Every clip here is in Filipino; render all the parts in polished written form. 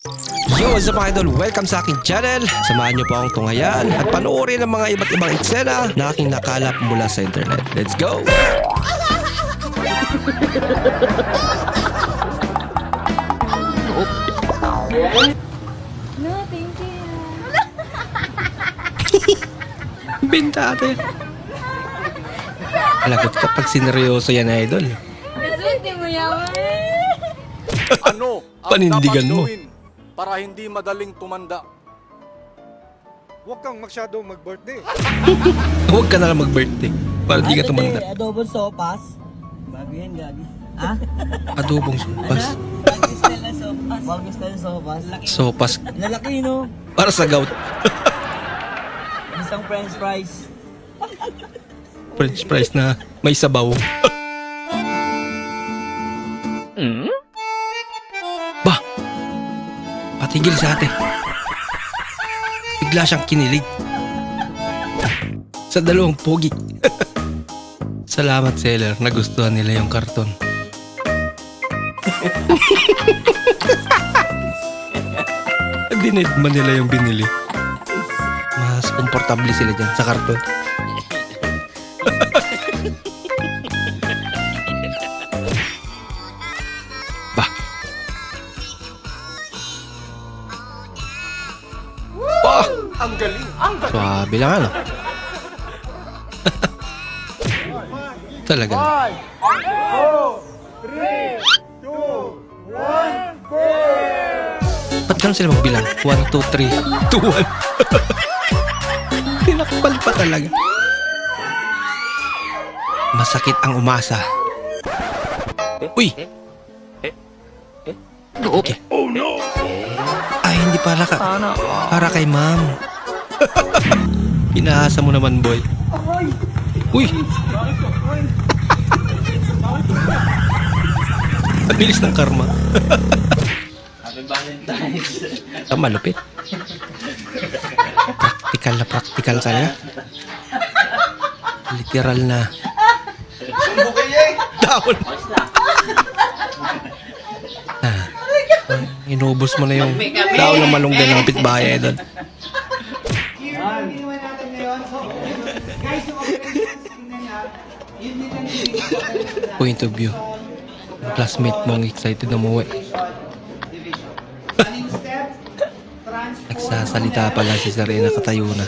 Yo, what's up mga idol? Welcome sa aking channel. Samahan niyo po akong tunghayan at panoorin ang mga iba't ibang eksena na aking nakalap mula sa internet. Let's go! No, thank you. Binta ate. Lagot kapag sineryoso yan idol. Kasi hindi mo yaman. Ano ang Panindigan dapat mo. gawin para hindi madaling tumanda? Huwag kang masyadong mag-birthday. Huwag ka na lang mag-birthday para di ka tumanda. Adobo sopas. Bago yan, gabi. Ha? Adobong sopas. Bago style na sopas. Bago style na sopas. Laki. Sopas Lalaki, no? para sa gout. Isang french fries. French fries na may sabaw. Bah! Patigil sa ate. Bigla siyang kinilig. Sa dalawang pogi. Salamat seller, nagustuhan nila yung karton. Dinedman nila yung binili. Mas komportable sila dyan sa karton. Bah. Bah! Ang galing! Swabe lang ano. Talaga. 5, 4, 3, 2, 1, go! Ba't ganun sila magbilang? 1, 2, 3, 2, 1. Tinakbal pa talaga. Masakit ang umasa. Uy! Okay. Oh no! Ay, hindi pala ka. Para kay ma'am. Inaasa mo naman, boy. Uy! Ang bilis ng karma. Happy Valentine's. Ang malupit. Practical ka na. Literal na. Down. Ah, inubos mo na yung daw ng malunggay ng kapitbahay doon. Point of view. Yung classmate mong excited na umuwi. Nagsasalita pala si Serena katayo na.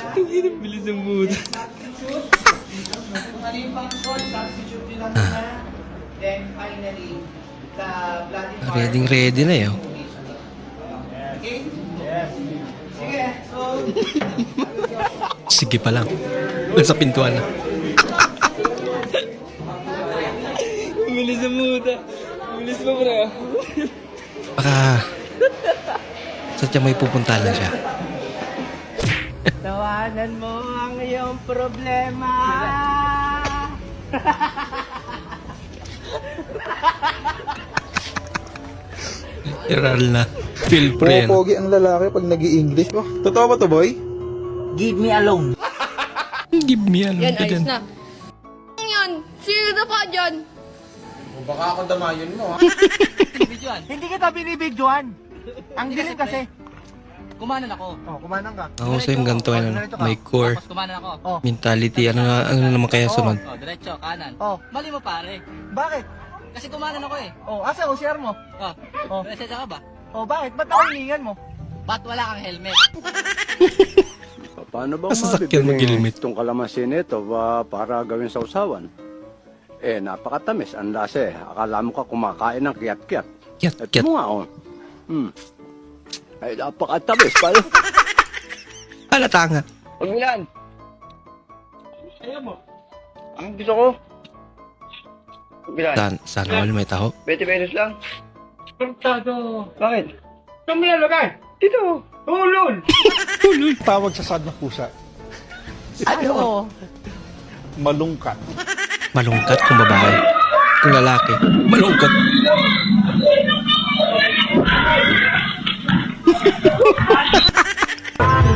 Bilis ang mood. Ready na yun. Sige pa lang. Nasa pintuan na. Bilis ang mood. Bilis mo, bro. Baka sadyang may pupuntahan na siya. Tawanan mo ang iyong problema. Literal na. Feel free. Pogi ang lalaki pag nag-i-English. Oh, totoo ba to, boy? Give me alone. Give me alam Yan, ka ayos dyan. na. Yan, sino na pa dyan? Baka ako damayan mo, ha? Videoan. Hindi kita binibidyoan. Ang dilim kasi. Kumanan ako. Oh, kumanang ka. Ako sa yung ganito ano, may core Tapos kumanan ako. mentality. Ano naman kaya sunod? Oh, diretso, kanan. Oh. Mali mo, pare. Bakit? Kasi kumanan ako eh. Oh, asa o share mo? Oh, Oh. presensya ka ba? Oh, bakit? Ba't ako hiningan mo? Ba't wala kang helmet? Paano bang Masasakyan mag-helmet. itong kalamansi nito para gawin sa usawan? Eh, napakatamis. Ang lasa eh. Akala mo ka kumakain ng kiyat-kiyat. Kyat, Ito kyat. mo nga, oh. Ay, napakatamis. Paano? Halata nga. Pagmilan! Ayaw mo. Ang gusto ko. Pagmilan. Sana all may taho. 20 pesos lang. Pagtado. Bakit? Saan mo nalagay? Dito. Hulun! Tawag sa sad na pusa. Ano? Malungkat. Malungkat kung babae. Kung lalaki, malungkat.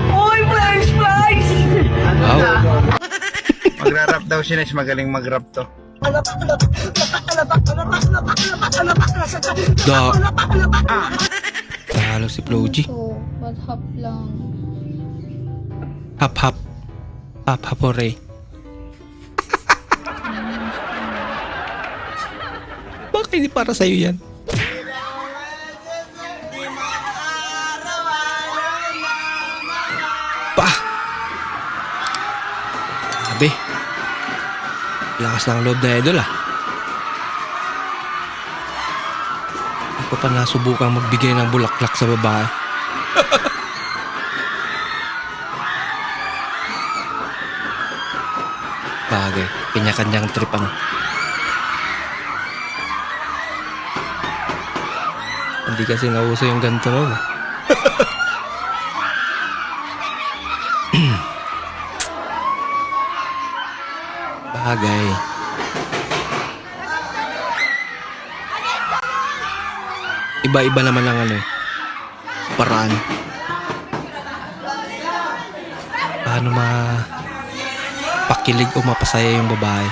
Uy, french fries! Wow. Magra-rap daw siya, magaling mag-rap to. Da. Talo si Floji. So, what hap lang. Hap hap. Hap hap hooray. Bakit hindi para sa'yo yan? Pa! Sabi. Lakas ng loob na idol ah. Hindi ko pa nasubukang magbigay ng bulaklak sa babae. Bagay, kanya-kanyang trip ano. Hindi kasi nauso yung ganito noon. Bagay. Iba-iba naman ang ano eh. Paraan. Paano pakilig o mapasaya yung babae.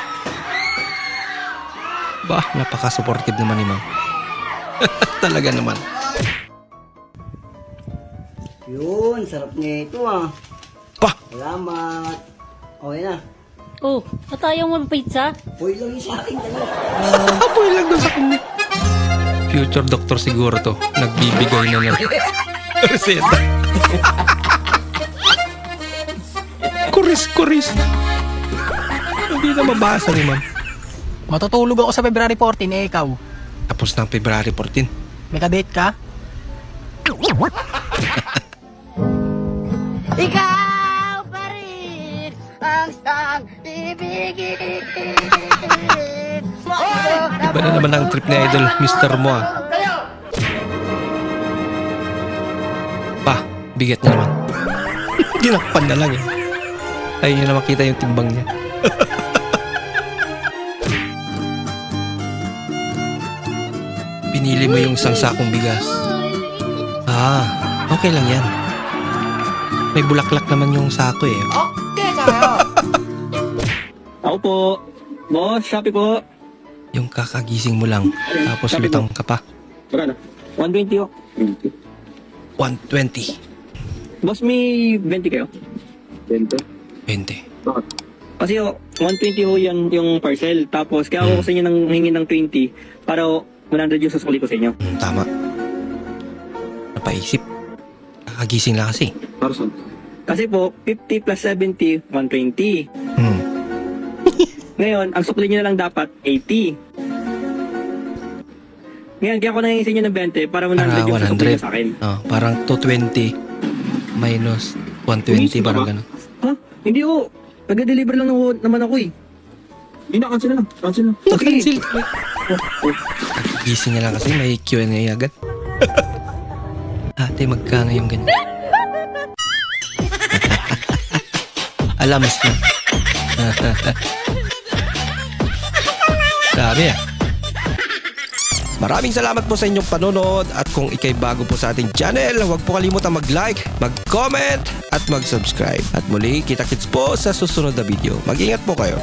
Bah, napaka-supportive naman ni ma'am. Talaga naman. Yun, sarap nito ah. Pa! Salamat. Okay na. Oh, at ayaw mo pizza? Boy lang yung sa akin. Apoy lang doon sa kanya. Future doctor siguro to. Nagbibigay na ng reseta. Kuris. Hindi na mabasa ni ma'am. Matutulog ako sa February 14, eh ikaw. Tapos ng February 14. May kadate ka? Ikaw pa rin ang sang ibigin. Iba na naman ang trip ni Idol, Mr. Mo ah. Pa, bigat na naman. Ginakpan na lang eh. Ayun nyo na makita yung timbang niya. Pinili mo yung isang sakong bigas. Ah, okay lang yan. May bulaklak naman yung sako eh. Ako po. Boss, Shopee po. Yung kakagising mo lang, tapos lutang ka pa. Magkano? 120 po. 120. Boss, may 20 kayo? 20? 20. Bakit? Kasi 120 ho yan yung parcel. Tapos kaya ako sa inyo nang hingi ng 20 para 100 yung susuli ko sa inyo. Tama. Napaisip. Kakagising lang kasi. Para saan? Kasi po, 50 plus 70, 120. Ngayon, ang sukli nyo na lang dapat, 80. Ngayon, kaya ako nangyayos inyo ng 20 para 100 yung sukli nyo sa akin. Oh, parang 220 minus 120, parang gano'n. Ha? Hindi ko. Nag-deliver lang naman ako eh. Hindi na, cancel na lang. Cancel na. Okay. Cancel. Gising niya lang kasi may Q&A agad. Ate, magkano yung ganyan? Alamis na. Sabi ah. Maraming salamat po sa inyong panonood at kung ikay bago po sa ating channel, huwag po kalimutang mag-like, mag-comment at mag-subscribe. At muli, kita-kits po sa susunod na video. Mag-ingat po kayo.